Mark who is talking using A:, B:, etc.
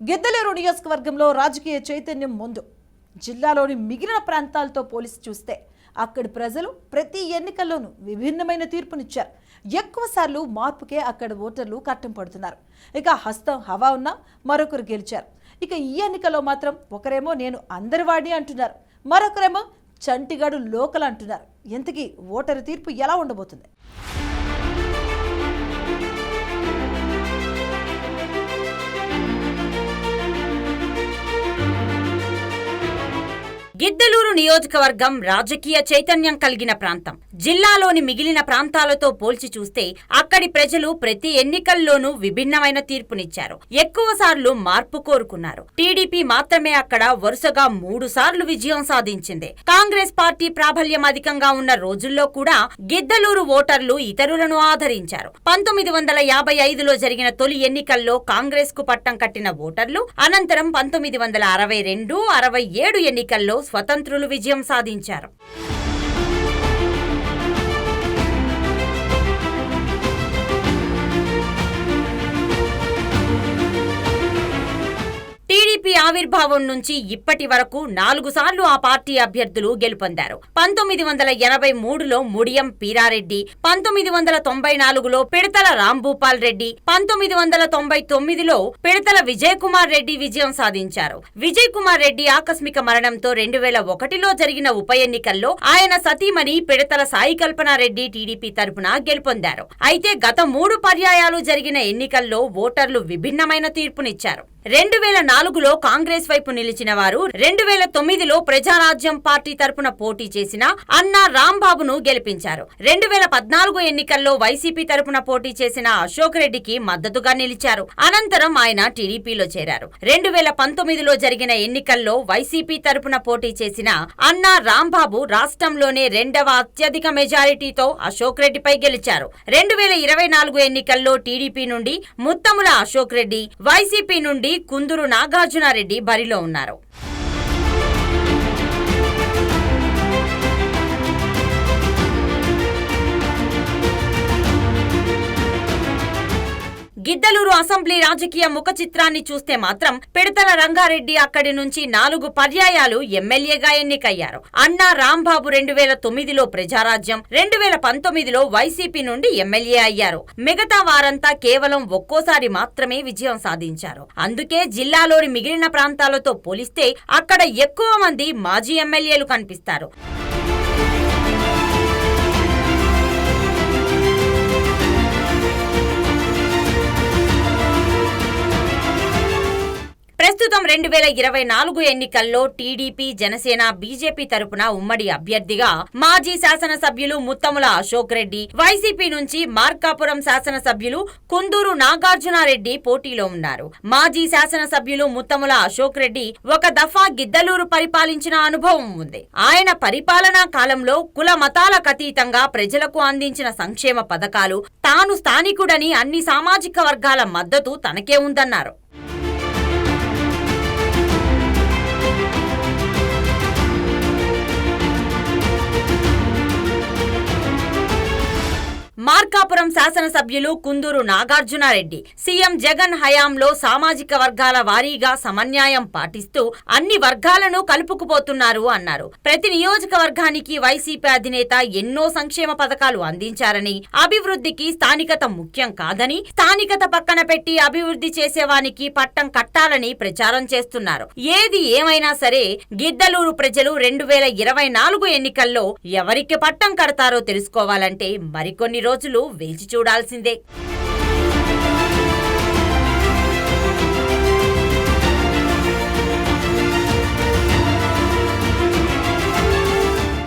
A: గిద్దలూరు నియోజకవర్గంలో రాజకీయ చైతన్యం ముందు జిల్లాలోని మిగిలిన ప్రాంతాలతో పోలిసి చూస్తే అక్కడి ప్రజలు ప్రతి ఎన్నికల్లోనూ విభిన్నమైన తీర్పునిచ్చారు. ఎక్కువసార్లు మార్పుకే అక్కడ ఓటర్లు కట్టం పడుతున్నారు. ఇక హస్తం హవా ఉన్నా మరొకరు గెలిచారు. ఇక ఈ ఎన్నికల్లో మాత్రం ఒకరేమో నేను అందరివాడిని అంటున్నారు, మరొకరేమో చంటిగాడు లోకల్ అంటున్నారు. ఇంతకీ ఓటరు తీర్పు ఎలా ఉండబోతుంది?
B: గిద్దలూరు నియోజకవర్గం రాజకీయ చైతన్యం కలిగిన ప్రాంతం. జిల్లాలోని మిగిలిన ప్రాంతాలతో పోల్చి చూస్తే అక్కడి ప్రజలు ప్రతి ఎన్నికల్లోనూ విభిన్నమైన తీర్పునిచ్చారు. ఎక్కువసార్లు మార్పు కోరుకున్నారు. టీడీపీ మాత్రమే అక్కడ వరుసగా 3 సార్లు విజయం సాధించింది. కాంగ్రెస్ పార్టీ ప్రాబల్యం అధికంగా ఉన్న రోజుల్లో కూడా గిద్దలూరు ఓటర్లు ఇతరులను ఆదరించారు. 1955లో జరిగిన తొలి ఎన్నికల్లో కాంగ్రెస్ కు పట్టం కట్టిన ఓటర్లు అనంతరం 1962, 67 ఎన్నికల్లో స్వతంత్రులు విజయం సాధించారు. టీడీపీ ఆవిర్భావం నుంచి ఇప్పటి వరకు 4 సార్లు ఆ పార్టీ అభ్యర్థులు గెలుపొందారు. 1983లో ముడియం పీరారెడ్డి, 1994లో పిడతల రాంభూపాల్ రెడ్డి, 1999లో పిడతల విజయ్ కుమార్ రెడ్డి విజయం సాధించారు. విజయ్ కుమార్ రెడ్డి ఆకస్మిక మరణంతో 2001లో జరిగిన ఉప ఎన్నికల్లో ఆయన సతీమణి పిడతల సాయి కల్పనారెడ్డి టీడీపీ తరపున గెలుపొందారు. అయితే గత 3 పర్యాయాలు జరిగిన ఎన్నికల్లో ఓటర్లు విభిన్నమైన తీర్పునిచ్చారు. 2004లో కాంగ్రెస్ వైపు నిలిచిన వారు 2009లో ప్రజారాజ్యం పార్టీ తరపున పోటీ చేసిన అన్నా రాంబాబును గెలిపించారు. 2014 ఎన్నికల్లో వైసీపీ తరపున పోటీ చేసిన అశోక్ రెడ్డికి మద్దతుగా నిలిచారు. అనంతరం ఆయన టీడీపీలో చేరారు. 2019లో జరిగిన ఎన్నికల్లో వైసీపీ తరపున పోటీ చేసిన అన్నా రాంబాబు రాష్ట్రంలోనే 2వ అత్యధిక మెజారిటీతో అశోక్ రెడ్డిపై గెలిచారు. 2024 ఎన్నికల్లో టీడీపీ నుండి ముత్తముల అశోక్ రెడ్డి, వైసీపీ నుండి కుందూరు నాగార్జునారెడ్డి బరిలో ఉన్నారు. గిద్దలూరు అసెంబ్లీ రాజకీయ ముఖ చిత్రాన్ని చూస్తే మాత్రం పిడతల రంగారెడ్డి అక్కడి నుంచి 4 పర్యాయాలు ఎమ్మెల్యేగా ఎన్నికయ్యారు. అన్నా రాంబాబు 2009లో ప్రజారాజ్యం, 2019లో వైసీపీ నుండి ఎమ్మెల్యే అయ్యారు. మిగతా వారంతా కేవలం ఒక్కోసారి మాత్రమే విజయం సాధించారు. అందుకే జిల్లాలోని మిగిలిన ప్రాంతాలతో పోలిస్తే అక్కడ ఎక్కువ మంది మాజీ ఎమ్మెల్యేలు కనిపిస్తారు. ప్రస్తుతం 2024 ఎన్నికల్లో టీడీపీ, జనసేన, బీజేపీ తరపున ఉమ్మడి అభ్యర్థిగా మాజీ శాసనసభ్యులు ముత్తముల అశోక్ రెడ్డి, వైసీపీ నుంచి మార్కాపురం శాసనసభ్యులు కుందూరు నాగార్జునారెడ్డి పోటీలో ఉన్నారు. మాజీ శాసనసభ్యులు ముత్తముల అశోక్ రెడ్డి ఒక దఫా గిద్దలూరు పరిపాలించిన అనుభవం ఉంది. ఆయన పరిపాలనా కాలంలో కుల మతాలకు అతీతంగా ప్రజలకు అందించిన సంక్షేమ పథకాలు, తాను స్థానికుడని అన్ని సామాజిక వర్గాల మద్దతు తనకే ఉందన్నారు. మార్కాపురం శాసనసభ్యులు కుందూరు నాగార్జునారెడ్డి సీఎం జగన్ హయాంలో సామాజిక వర్గాల వారీగా సమన్యాయం పాటిస్తూ అన్ని వర్గాలను కలుపుకుపోతున్నారు అన్నారు. ప్రతి నియోజకవర్గానికి వైసీపీ అధినేత ఎన్నో సంక్షేమ పథకాలు అందించారని, అభివృద్ధికి స్థానికత ముఖ్యం కాదని, స్థానికత పక్కన పెట్టి అభివృద్ధి చేసేవానికి పట్టం కట్టాలని ప్రచారం చేస్తున్నారు. ఏది ఏమైనా సరే గిద్దలూరు ప్రజలు 2024 ఎన్నికల్లో ఎవరికి పట్టం కడతారో తెలుసుకోవాలంటే మరికొన్ని రోజులు వేచి చూడాల్సిందే.